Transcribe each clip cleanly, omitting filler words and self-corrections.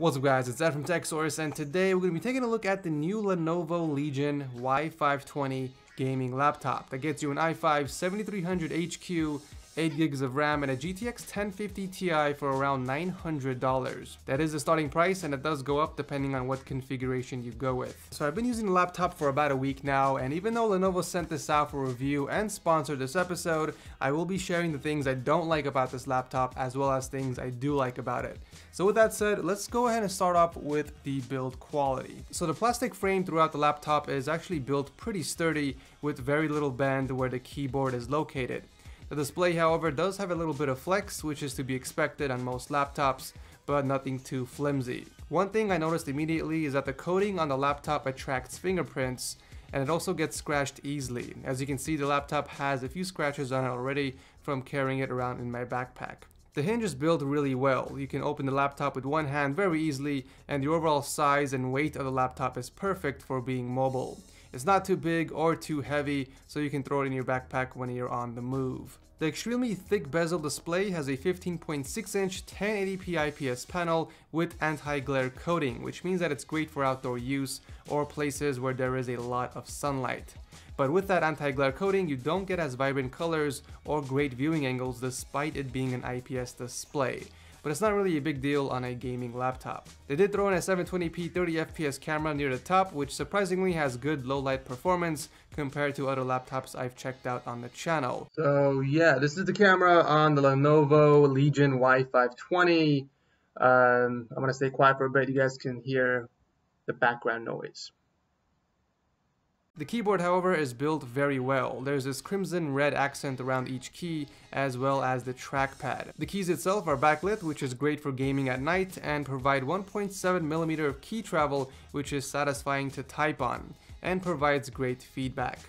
What's up guys, it's Ed from TechSource, and today we're going to be taking a look at the new Lenovo Legion Y520 gaming laptop that gets you an i5-7300HQ, 8 gigs of RAM, and a GTX 1050 Ti for around $900. That is the starting price, and it does go up depending on what configuration you go with. So I've been using the laptop for about a week now, and even though Lenovo sent this out for review and sponsored this episode, I will be sharing the things I don't like about this laptop as well as things I do like about it. So with that said, let's go ahead and start off with the build quality. So the plastic frame throughout the laptop is actually built pretty sturdy with very little bend where the keyboard is located. The display, however, does have a little bit of flex, which is to be expected on most laptops, but nothing too flimsy. One thing I noticed immediately is that the coating on the laptop attracts fingerprints, and it also gets scratched easily. As you can see, the laptop has a few scratches on it already from carrying it around in my backpack. The hinge is built really well. You can open the laptop with one hand very easily, and the overall size and weight of the laptop is perfect for being mobile. It's not too big or too heavy, so you can throw it in your backpack when you're on the move. The extremely thick bezel display has a 15.6-inch 1080p IPS panel with anti-glare coating, which means that it's great for outdoor use or places where there is a lot of sunlight. But with that anti-glare coating, you don't get as vibrant colors or great viewing angles despite it being an IPS display. But it's not really a big deal on a gaming laptop. They did throw in a 720p 30fps camera near the top, which surprisingly has good low light performance compared to other laptops I've checked out on the channel. So yeah, this is the camera on the Lenovo Legion Y520. I'm gonna stay quiet for a bit, you guys can hear the background noise. The keyboard, however, is built very well. There's this crimson red accent around each key, as well as the trackpad. The keys itself are backlit, which is great for gaming at night, and provide 1.7mm of key travel, which is satisfying to type on, and provides great feedback.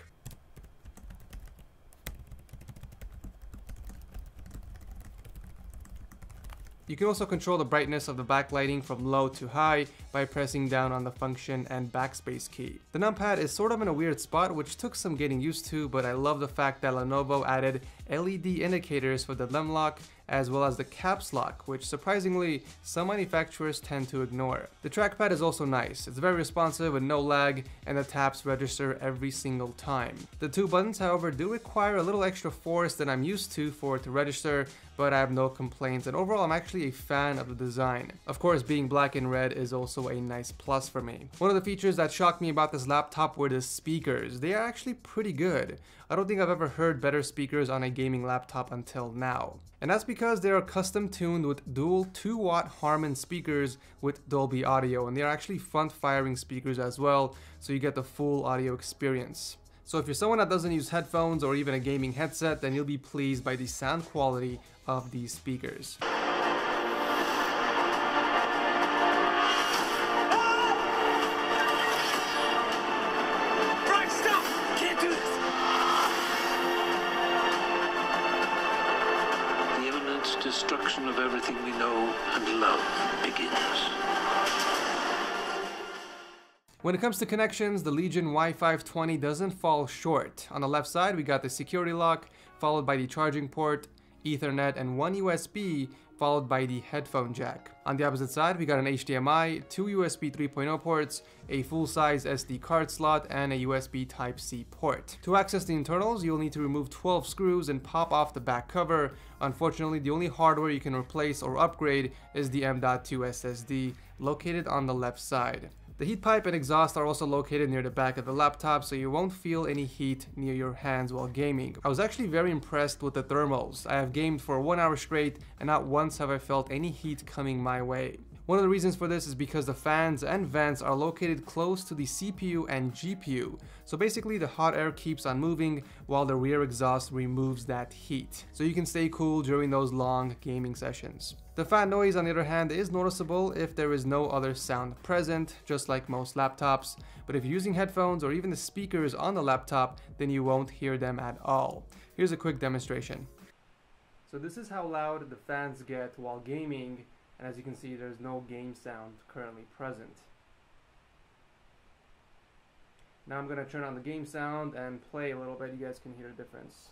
You can also control the brightness of the backlighting from low to high by pressing down on the function and backspace key. The numpad is sort of in a weird spot, which took some getting used to, but I love the fact that Lenovo added LED indicators for the lem lock as well as the caps lock, which surprisingly some manufacturers tend to ignore. The trackpad is also nice. It's very responsive with no lag, and the taps register every single time. The two buttons, however, do require a little extra force than I'm used to for it to register, but I have no complaints, and overall I'm actually a fan of the design. Of course, being black and red is also a nice plus for me. One of the features that shocked me about this laptop were the speakers. They are actually pretty good. I don't think I've ever heard better speakers on a gaming laptop until now. And that's because they are custom tuned with dual 2-watt Harman speakers with Dolby Audio, and they are actually front-firing speakers as well, so you get the full audio experience. So if you're someone that doesn't use headphones or even a gaming headset, then you'll be pleased by the sound quality of these speakers. Destruction of everything we know and love begins. When it comes to connections, the Legion Y520 doesn't fall short. On the left side, we got the security lock, followed by the charging port, Ethernet, and one USB, followed by the headphone jack. On the opposite side, we got an HDMI, two USB 3.0 ports, a full-size SD card slot, and a USB Type-C port. To access the internals, you'll need to remove 12 screws and pop off the back cover. Unfortunately, the only hardware you can replace or upgrade is the M.2 SSD, located on the left side. The heat pipe and exhaust are also located near the back of the laptop, so you won't feel any heat near your hands while gaming. I was actually very impressed with the thermals. I have gamed for 1 hour straight, and not once have I felt any heat coming my way. One of the reasons for this is because the fans and vents are located close to the CPU and GPU, so basically the hot air keeps on moving while the rear exhaust removes that heat, so you can stay cool during those long gaming sessions. The fan noise, on the other hand, is noticeable if there is no other sound present, just like most laptops, but if you're using headphones or even the speakers on the laptop, then you won't hear them at all. Here's a quick demonstration. So this is how loud the fans get while gaming, and as you can see, there's no game sound currently present. Now I'm going to turn on the game sound and play a little bit. You guys can hear the difference.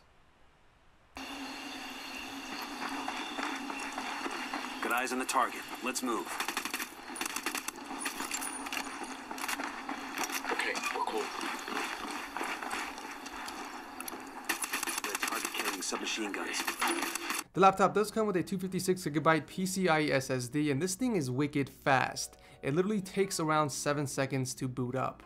Got eyes on the target. Let's move. machine guns. The laptop does come with a 256GB PCIe SSD, and this thing is wicked fast. It literally takes around 7 seconds to boot up.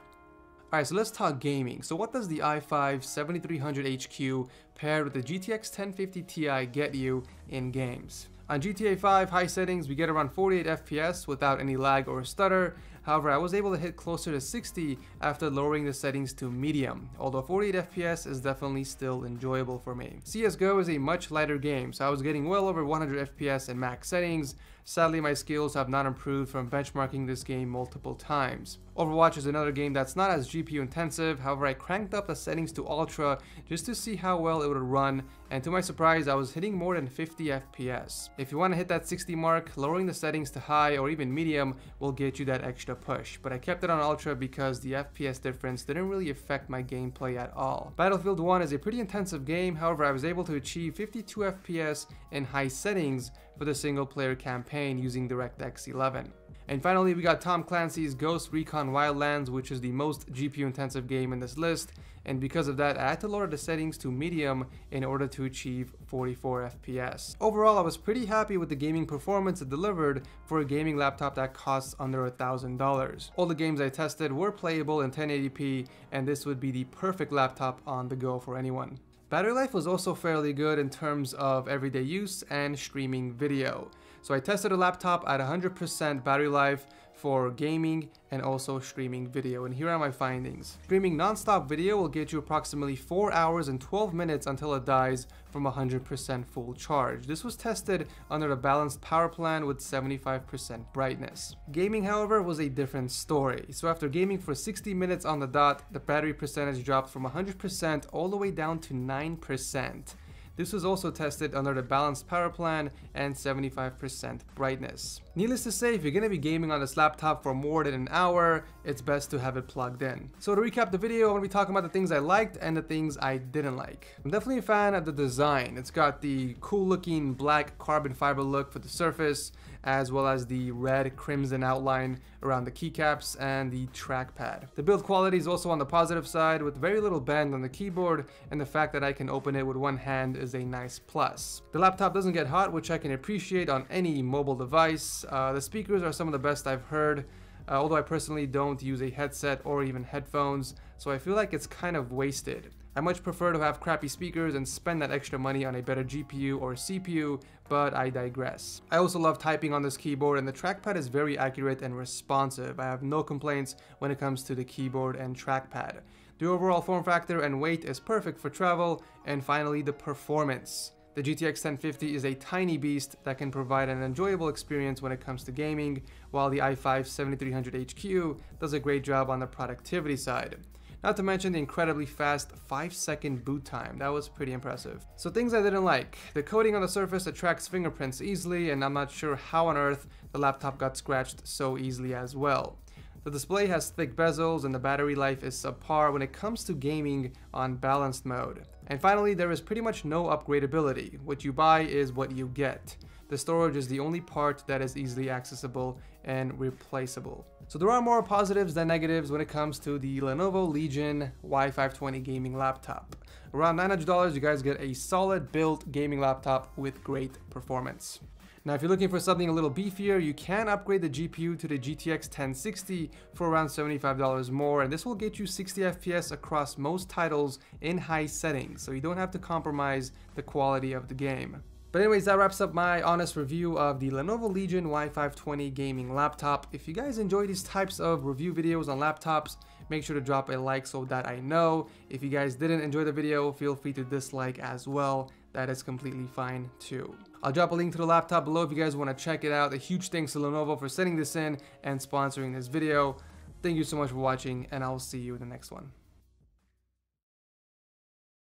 Alright, so let's talk gaming. So what does the i5-7300HQ paired with the GTX 1050 Ti get you in games? On GTA 5 high settings, we get around 48 FPS without any lag or stutter. However, I was able to hit closer to 60 after lowering the settings to medium, although 48 FPS is definitely still enjoyable for me. CSGO is a much lighter game, so I was getting well over 100 FPS in max settings. Sadly, my skills have not improved from benchmarking this game multiple times. Overwatch is another game that's not as GPU intensive, however I cranked up the settings to ultra just to see how well it would run, and to my surprise I was hitting more than 50 FPS. If you want to hit that 60 mark, lowering the settings to high or even medium will get you that extra push, but I kept it on ultra because the FPS difference didn't really affect my gameplay at all. Battlefield 1 is a pretty intensive game, however I was able to achieve 52 FPS in high settings for the single player campaign using DirectX 11. And finally, we got Tom Clancy's Ghost Recon Wildlands, which is the most GPU intensive game in this list, and because of that I had to lower the settings to medium in order to achieve 44 FPS. Overall, I was pretty happy with the gaming performance it delivered for a gaming laptop that costs under $1,000. All the games I tested were playable in 1080p, and this would be the perfect laptop on the go for anyone. Battery life was also fairly good in terms of everyday use and streaming video. So I tested a laptop at 100% battery life for gaming and also streaming video, and here are my findings. Streaming non-stop video will get you approximately 4 hours and 12 minutes until it dies from 100% full charge. This was tested under a balanced power plan with 75% brightness. Gaming, however, was a different story. So after gaming for 60 minutes on the dot, the battery percentage dropped from 100% all the way down to 9%. This was also tested under the balanced power plan and 75% brightness. Needless to say, if you're going to be gaming on this laptop for more than an hour, it's best to have it plugged in. So to recap the video, I'm going to be talking about the things I liked and the things I didn't like. I'm definitely a fan of the design. It's got the cool looking black carbon fiber look for the surface, as well as the red crimson outline around the keycaps and the trackpad. The build quality is also on the positive side, with very little bend on the keyboard, and the fact that I can open it with one hand is a nice plus. The laptop doesn't get hot, which I can appreciate on any mobile device. The speakers are some of the best I've heard, although I personally don't use a headset or even headphones, so I feel like it's kind of wasted. I much prefer to have crappy speakers and spend that extra money on a better GPU or CPU, but I digress. I also love typing on this keyboard, and the trackpad is very accurate and responsive. I have no complaints when it comes to the keyboard and trackpad. The overall form factor and weight is perfect for travel, and finally the performance. The GTX 1050 is a tiny beast that can provide an enjoyable experience when it comes to gaming, while the i5-7300HQ does a great job on the productivity side. Not to mention the incredibly fast 5-second boot time. That was pretty impressive. So things I didn't like. The coating on the surface attracts fingerprints easily, and I'm not sure how on earth the laptop got scratched so easily as well. The display has thick bezels, and the battery life is subpar when it comes to gaming on balanced mode. And finally, there is pretty much no upgradability. What you buy is what you get. The storage is the only part that is easily accessible and replaceable. So there are more positives than negatives when it comes to the Lenovo Legion Y520 gaming laptop. Around $900, you guys get a solid built gaming laptop with great performance. Now, if you're looking for something a little beefier, you can upgrade the GPU to the GTX 1060 for around $75 more, and this will get you 60 FPS across most titles in high settings, so you don't have to compromise the quality of the game. But anyways, that wraps up my honest review of the Lenovo Legion Y520 gaming laptop. If you guys enjoy these types of review videos on laptops, make sure to drop a like so that I know. If you guys didn't enjoy the video, feel free to dislike as well. That is completely fine too. I'll drop a link to the laptop below if you guys want to check it out. A huge thanks to Lenovo for sending this in and sponsoring this video. Thank you so much for watching, and I'll see you in the next one.